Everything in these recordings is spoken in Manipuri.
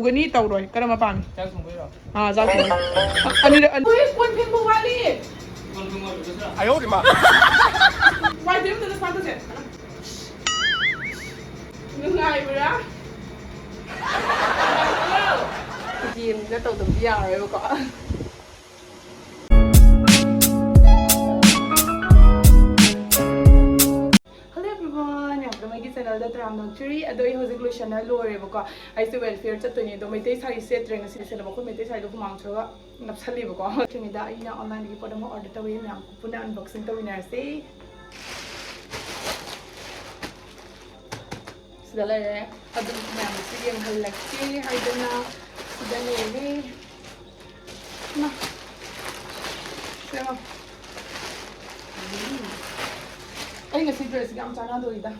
กันนี่เต่าด้วยกระมาปังจ้าส่งไปหรอจ้าส่งอันนี้เฮ้ยคนเพ่งบัวดิ哎呦我的妈！外地人都是啥东西？你爱不啦？ทีมจะตกตุ่มยาวเลยก่อน channel da tram nong churi adoi hozik lu channel lo re bako ai se welfare chat to ni do mai te sari set reng si se ba ko mai te sari do mang chwa nap sali bako chimi da ina online gi podam order ta we nam puna unboxing ta winner se sidala re adu nam si yang halak si haidana sidale re na sema ai ngasi dress gam chana do ida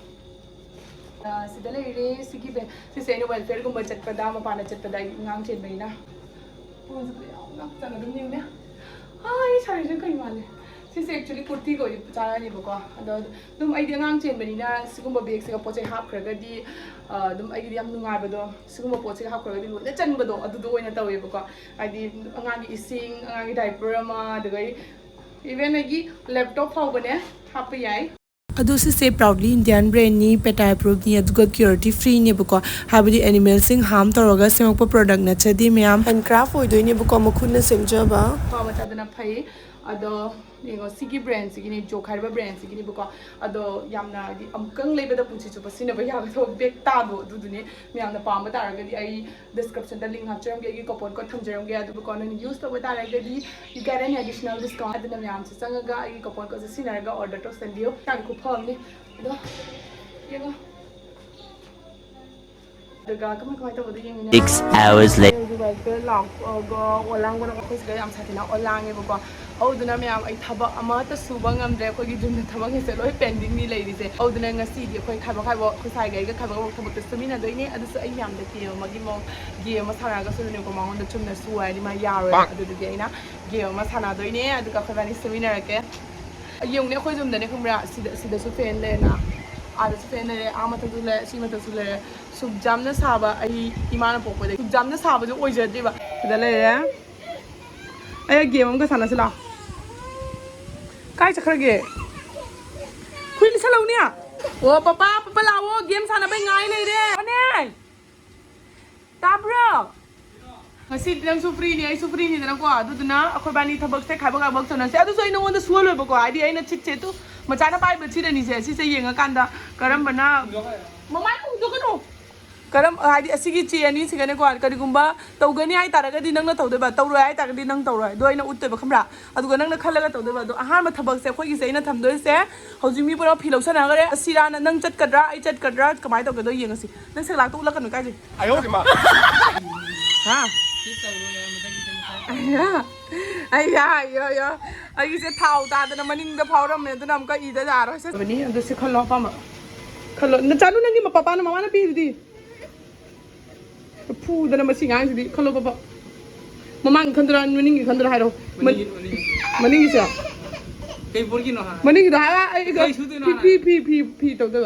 sida leire sigi be si se ni welfare gumba chatpada mapana chatpada ngang chen bai na pon su ya nak chana dum ni ne ai sari je kai male si se actually kurti ko chana ni bako ado dum ai ngang chen bai na sigumba bag se ka poche hap khraga di dum ai yam nungai bado sigumba poche hap khraga di lo na chan bado adu do oina tawe bako ai di angang gi ising angang gi diaper ma dagai even ai gi laptop phau bane hap yai अदुसे से प्राउडली इंडियन ब्रांड नि पेटाई प्रूफ नि अदुगा क्योरिटी फ्री ने बको हाबदी एनिमल सिंग हार्म तोरगा सेमक प्रोडक्ट न छदि मैम हैंडक्राफ्ट होइदोइ ने बको मखुन न सेमजबा पावा चादना फै अदो येगो सिगी ब्रांड सिगी नि जो खाइबा ब्रांड सिगी नि बको अदो यामना दि अमकंग लेबदा पुछि छु पसिन बया तो बेक तादो दुदुनि मैमना पाम तारगदि आई डिस्क्रिप्शन दा लिंक हाचरम के कूपन को थमजरम के अदु बको न यूज तो तारगदि you get an additional discount अदना मैम से संगगा आई कूपन को सिनारगा ऑर्डर तो सेंडियो तान को फमनि अदो येगो 6 hours later หลอกก็วันล่างวันก็จะยามสาธิตนะวันล่างไงบอกว่าเอาดูนะแม่ไอ้ทับอามาตะสูบังงามเด็กคนที่ดูนะทับงเสร็จแล้วให้เป็นดิ้งนี่เลยดิเซ่เอาดูนะงั้นสิเดี๋ยวคนขับรถขับว่าคนใส่ไงก็ขับรถทับตัวสมินะด้วยนี่อันนี้ไอ้ยามเด็กเกี่ยวมากี่โมงเกี่ยวมาทำงานก็สุดหนึ่งก็มองว่าชุ่มเนี่ยสวยนี่มายาวเลยดูดูดีนะเกี่ยวมาทำงานด้วยนี่ดูกับคนนี้สมินะแกยังเนี่ยคนจุ่มเดี๋ยวนี่คุณบอกสิเดสุเฟนเลยนะอาจจะเป็นเลยอามาตั้งแต่เลยสิมาตั้งแต่เลยสุกจำเนี่ยสาบะไออีมานะปกไปเลยสุกจำเนี่ยสาบะจะโอ้ยเจ็ดดิบะเดี๋ยวเลยไอ้เกมมันก็สั่นแล้วสิล่ะใกล้จะครบเกมคุยลิซาเราเนี่ยโอ้ป้าเราเกมสั่นไปไงเลยเด้วันนี้ตาเบรอสิเรื่องซูฟรีนี่ไอ้ซูฟรีนี่นะกว่าดูนะคนบ้านนี้ทับเซ็กขายบักบักจนนั้นเสียดูสวยน้องวันจะสวยเลยบักว่าไอเดียไอ้นั่นชิดเจตุมาจ่ายน้าไปเบอร์ชีเดนี่เสียสิเสียยังกันดากระดมบรรณามาไม่กูดูกันหนูกระดมไอเดียสิกิเจียนี่สิกันดีกว่ากระดิกุมบ้าตัวกันนี่ไอ้ตาระก็ดีนั่งนั่งตัวเดียวแบบตัวรวยไอ้ตาก็ดีนั่งตัวรวยด้วยนั่งอุดตัวแบบขมระเอาตัวกันนั่งนั่งขั้นแล้วก็ตัวเดียวแบบตัวอาหารมาทับเซ็กคนกี่เสียนั่งทำด้วยเสียเขาจึงมีพวกเราผิวชนะก็ได้สิร้านนั่งจัดกระดาไอ้จัดกระดาก็ไม่ตัวกันด้วยยังสินั่งเสกหลังตู้แล้วกันหนูใกล้สิไอ้โอ้ยมาฮะไอ้ยาเยอะไอ้เจ้าเท้าตาแต่น้ำมันนิ่งแต่เผาเราเหม็นแต่น้ำก็อีแต่จ่าเราใช่วันนี้ดูสิคนล้อปั๊มอ่ะคนล้อนั่นจ้านู่นนั่นนี่มาป้าน้ำมานะพี่ดิพูดแต่น้ำมันสิ่งอะไรสิคนล้อป้ามามั่งคนตัวนั้นมันนิ่งคนตัวไหนเรามันนิ่งเสียมันนิ่งตัวไหนวะไอ้ก็พี่ตัวเดียว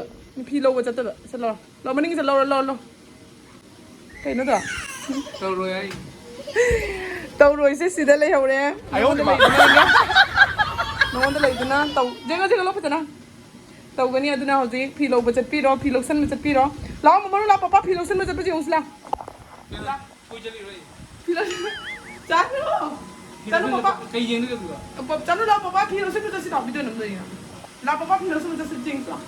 พี่เราจะตัวฉันเรามันนิ่งฉันเราใครนั่นตัวเรารวยไอ้tàu rồi sẽ xịt lên hậu đấy, nó nó lấy cái na tàu, giờ lúc bây giờ na, tàu cái này tụi nào gì, phi lô bớt pi đó, phi lô sân bớt pi đó, lão mà nó lão papa phi lô sân bớt pi gì không phi lô, chán nó papa, cái gì nữa cơ, chán nó lão papa phi lô sân bớt xịt học video nữa rồi, lão papa phi lô sân bớt xịt chính sao,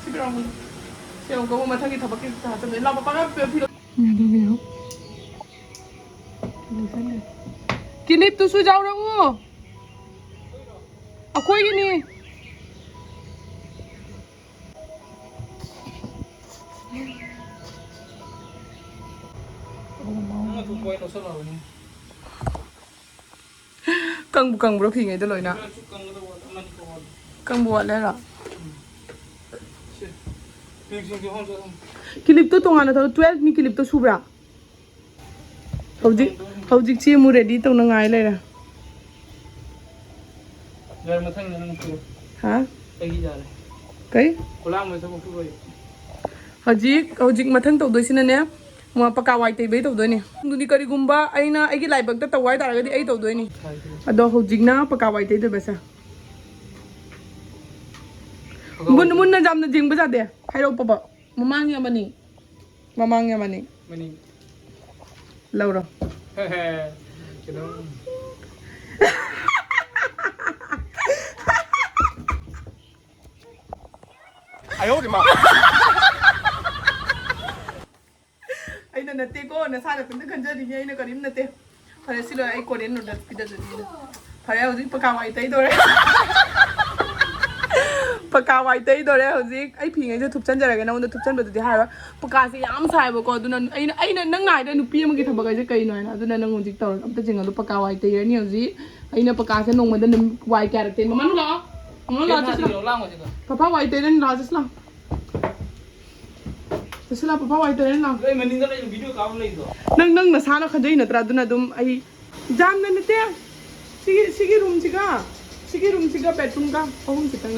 xịt rồi, giờ ông có mà thằng kia thằng kia thằng kia lão papa cái phi lô, Kilip tu sujaw na mo. Ako yun eh. Kang bro phi ngay tuloy na. Kang buat lera. Kilip tu tunga na to 12 ni kilip tu subra. Howjik chi mu ready to na ngai le ra jar mathang nang tu ha kai gi ja le kai kolang me sa ko roi howjik mathang to doi sin ne ꯃꯥ ꯄꯀꯥ ꯋꯥꯏ ꯇꯩꯕꯩ ꯇꯧꯗꯣꯏꯅꯤ ꯑꯗꯨꯗꯤ ꯀꯔꯤꯒꯨꯝꯕ ꯑꯩꯅ ꯑꯩꯒꯤ ꯂꯥꯏꯕꯛꯇ ꯇꯧ ꯍꯥꯏꯇꯥꯔꯒꯗꯤ ꯑꯩ ꯇꯧꯗꯣꯏꯅꯤ ꯑꯗꯣ ꯍꯧꯖꯤꯛꯅ ꯄꯀꯥ ꯋꯥꯏ ꯇꯩꯗꯣꯏꯕꯁꯦ ꯃꯨꯟꯅ ꯌꯥꯝꯅ ꯌꯦꯡꯕ ꯌꯥꯗꯦ ꯍꯥꯏꯔꯛꯑꯣ ꯄꯕ ꯃꯃꯥꯡꯒꯤ ꯑꯃꯅꯤ ꯃꯃꯥꯡꯒꯤ ꯑꯃꯅꯤ ꯂꯧꯔꯣ ꯑꯩꯅ ꯅꯠꯇꯦꯀꯣ ꯅꯁꯥꯅ ꯈꯟꯇ ꯈꯟꯖꯔꯤꯅꯦ ꯑꯩꯅ ꯀꯔꯤꯝ ꯅꯠꯇꯦ ꯐꯔꯦ ꯁꯤ ꯂꯣꯏ ꯑꯩ ꯀꯣꯔꯤꯌꯟ ꯅꯨꯗꯜꯁ ꯄꯤꯖꯗꯣꯏꯅꯤ ꯐꯔꯦ ꯍꯧꯖꯤꯛ ꯄꯀꯥ ꯋꯥꯏ ꯇꯩꯗꯣꯔꯦ ꯄꯀꯥ ꯋꯥꯏ ꯇꯩꯗꯣꯔꯦ ꯍꯧꯖꯤꯛ ꯑꯩ ꯐꯤꯉꯩꯁꯦ ꯊꯨꯞꯆꯟꯖꯔꯒꯦ ꯅꯉꯣꯟꯗ ꯊꯨꯞꯆꯟꯕꯗꯨꯗꯤ ꯍꯥꯏꯔꯣꯏ ꯄꯀꯥꯁꯦ ꯌꯥꯝ ꯁꯥꯏꯕꯀꯣ ꯑꯗꯨꯅ ꯑꯩꯅ ꯅꯪꯅ ꯍꯥꯏꯗ ꯅꯨꯄꯤ ꯑꯃꯒꯤ ꯊꯕꯛ ꯍꯥꯏꯁꯦ ꯀꯩꯅꯣ ꯍꯥꯏꯅ ꯑꯗꯨꯅ ꯅꯪ ꯍꯧꯖꯤक ꯇꯧꯔ ꯑꯝꯇ ꯆꯤꯡꯉꯗꯣ ꯄꯀꯥ ꯋꯥꯏ ꯇꯩꯔꯅꯤ ꯍꯧꯖꯤꯛ ꯑꯩꯅ ꯄꯀꯥꯁꯦ ꯅꯣꯡꯃꯗ ꯋꯥꯏ ꯀꯌꯥꯔꯛ ꯇꯩ ꯃꯃꯥ ꯂꯥꯛꯑꯣ ꯃꯃꯥ ꯂꯥꯛꯑꯣ ꯄꯄꯥ ꯋꯥꯏ ꯇꯩꯔꯅꯤ ꯂꯥꯛꯑꯣ ꯆꯠꯁꯤ ꯂꯥꯛꯑꯣ ꯆꯠꯁꯤ ꯂꯥꯛꯑꯣ ꯄꯄꯥ ꯋꯥꯏ ꯇꯩꯔꯅꯤ ꯂꯥꯛꯑꯣ ꯅꯪ ꯅꯁꯥꯅ ꯈꯟꯖꯩ ꯅꯠꯇ꯭ꯔꯥ ꯑꯗꯨꯅ ꯑꯗꯨꯝ ꯑꯩ ꯌꯥꯝꯅ ꯅꯠꯇꯦ सिगी रूम सिगा बेडरूम का अहम खितंग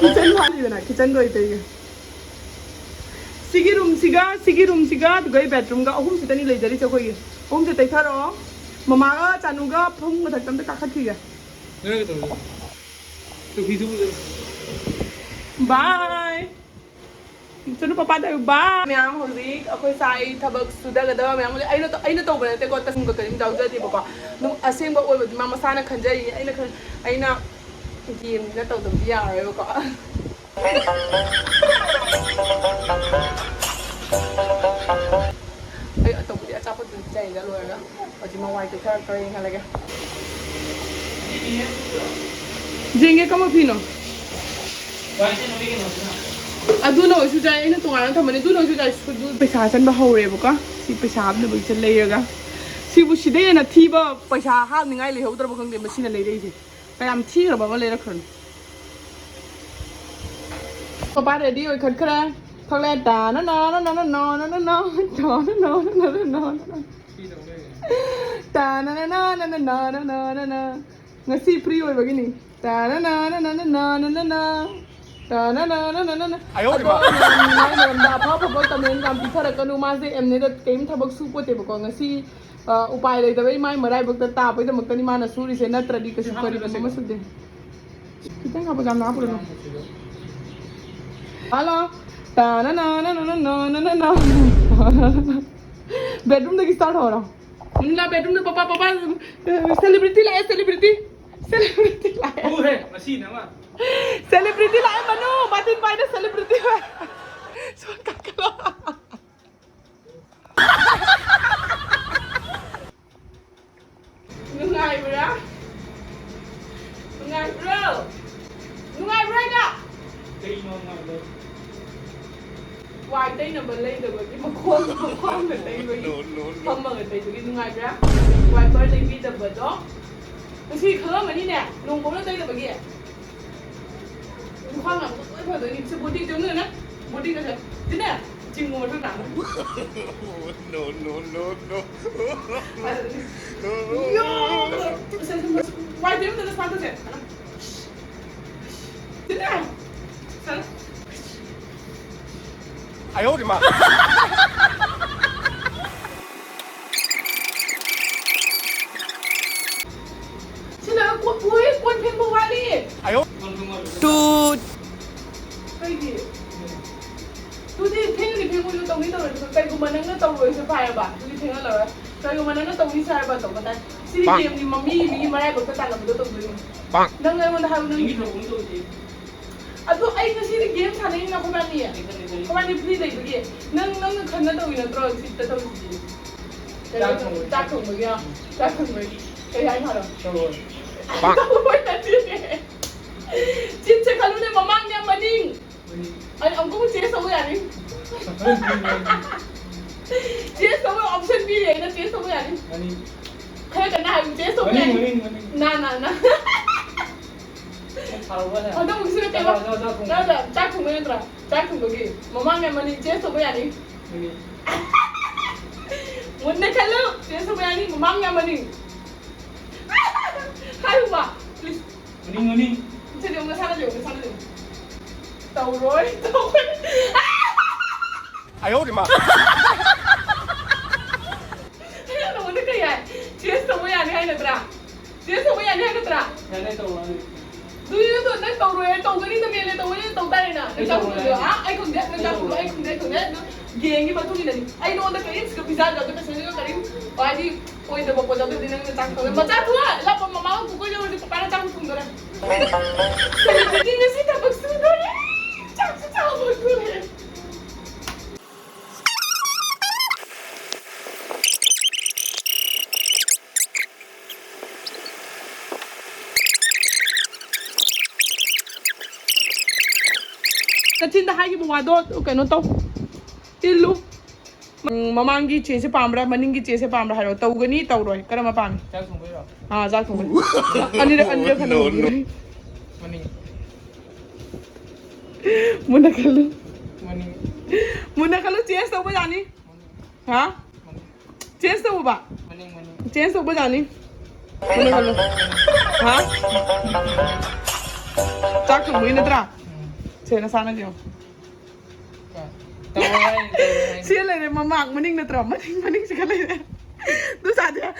किचन वाली बना किचन को इतने सिगी रूम सिगा दुगई बेडरूम का अहम सितनी ले जरी से कोई अहम से तैथारो ममा का चानू का फंग मथकतम ते काखत खिगा बाय चलो पापा दे बाय मैम हौजिक अखोय साई थबक सुदगदा मैम अइना तौबा नते को तसम को करिम जाउजदि बको नुम असेंबा ओइबदि मा मसाना खंजरी अइना गेम ना तौदम यारे बको अइ अतौबदि अचापत जाइदा लोयगा अजि मवाइ के खर यहां जेंगे कम फिनो अदुना ओइसु जाय अइना तोंगाना थमने दुना ओइसु जाय सुदु पैसा चनबा हौरेबको सी पैसा हाबने बइसे लेरगा सिबु सिदेना थीबा पैसा हाबनिंगाय लेहौद्रबो खंगे मसिना लेरैसे कयाम थीग्रबा मा लेरखन पापा रेडी ओइ खटखरा थले ता ना ना ना ना ना ना ना ना ना ना ना ता ना ना ना ना ना ना ना ना ना ngasi free oy bagini ta na na na na na na na na ta na na na na na ayo ma na da pha pha tamen gam pithara kanu ma se emne da keim thabak su pote bako ngasi upai lai da bai mai marai bak ta pai da makani ma na suri se na tradi kasu kari ba ma su de kitang ka ba gam na pulo halo ta na na na na na na na na bedroom da ki start ho raha Munna bedroom में पापा सेलिब्रिटी लाए वो है मशीन है मा सेलिब्रिटी लाए मनु बातिन बाय ने सेलिब्रिटी है सो काकलो नुंगाई ब्रा ना कई नो वाई तई नंबर ले दबगी मखोम में तई बगी फमगा तई बगी नुंगाइब्रा वाइपर तई B दबदो ngasi khangani ne nongbo na tei dabagi khang na oi pha doi ni se body jong na body ka dine jing mo thang na no yo why dem da sa ta se dine san哎呦我的妈！ Sila kuat pembo wali. Ayo. Tu. Kaya. Tu di tengah pembo itu tahu ni tahu. Kaya gumana na tahu itu payah ba. Tu di tengah lah. Kaya gumana na tahu ni saya ba tahu kata. Sili game ni mami ni marai bakal tangan betul tahu ni. Bang. Nang mana hal nang. Ini tahu tu. Aduh, ay kasi ni game sana yung nakuha niya. Kuha ni free day bagi. Nang khana daw ina draw sit ta daw si. Takong bagi. Kaya ay haro. Bang. Chin se kalu ne mamang niya maning. Ay ang ko chase mo yan. Chase mo option B eh na chase mo yan. Maning. Kaya kana yung chase mo yan. Na. 어떤 무슨 때가 나다 짝퉁 뭐였더라 짝퉁 거기 뭐망에 뭐니 제서 뭐야니 뭔데 칼로 제서 뭐야니 뭐망에 뭐니 하루 봐 플리즈 뭐니 저기 오늘 사라져 tàu rối 아유 우리 마 Kaya ito, Doon to, nagtawro ganito mele tawro tayo na. Nagtawro ay kung det, nagtawro ay kung det. Gengi ba tuli dali. Ay no da kayo, ska pizza daw kasi sino ka rin. Pwede point ba po daw din ang nagtawro. Matatu la pa mama ko ko yung para tayo kung dara. Hindi na sita pagsudo. Chak chak pagsudo. Tindahan yung mga doon, kano to? Ilo. Mamanggi chese pamra, maningi chese pamra haro. Tawgani tawroy. Karama pami. Chak sunggoy ra. Ah, jak thong. Anira kano. Maning. Muna kalu chese to ba jani? Ha? Chese to ba? Maning. Chese to ba jani? Muna kalu. Ha? Jak thong mo inatra. Sena sana diyo. Siya lang rin mamak, maning na trauma, maning siya kalay na. Du sa dia,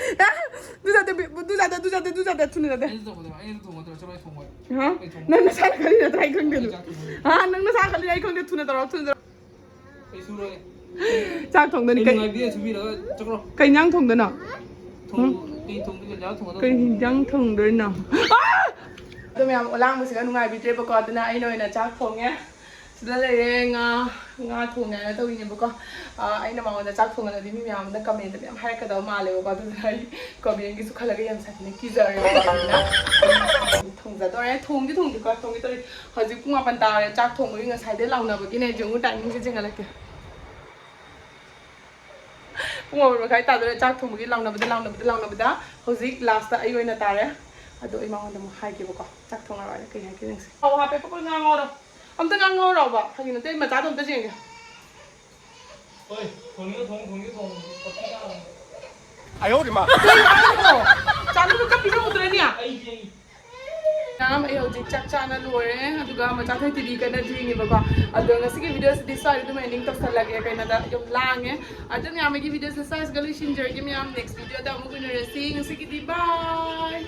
tuni na dia. Ha? Nang nasa kalina try kong dilo. Ha? Nang nasa kalina kong dilo tuni na. Chak thong da ni kay. Kay nyang thong da na. Kay nyang thong da na. Ito may ulang mo siya nung nga bitre pa ko ito na ayun na chak thong ya. Sila lang nga thong na ito yun ko. Ay na mga na chak thong na di mi am na comment mi am hay ka daw male ko ito na comment gi su khala ga yam sa ni kizar na. Thong da to ay thong di ko thong ito haji ku ma pan ta chak thong mo nga sai de law na ba gi ne jung ta ni si jinga la ke. Ku ma ba kai ta do chak thong mo gi law na ba haji last ta ayo na ta ya. Ado ay mga naman hay kibo ko. Tak thong ara kay hay kining si. Aw hape pa ko nga ngoro. Am ta nga ngoro ba? Hagi na tay ma ta dom ta jing. Oi, thong. Ayo di ma. Chanu ko ka pino utre niya. Ay, ay. Nam ay hojik chak chana lore. Aduga ma cha thai tv ka na jingi ba ko. Ado nga sige video sa this side to ending to sa lagi kay na da yung lang eh. Ado nga may video sa size galing ginger. Give me next video da mo ko na sige di bye.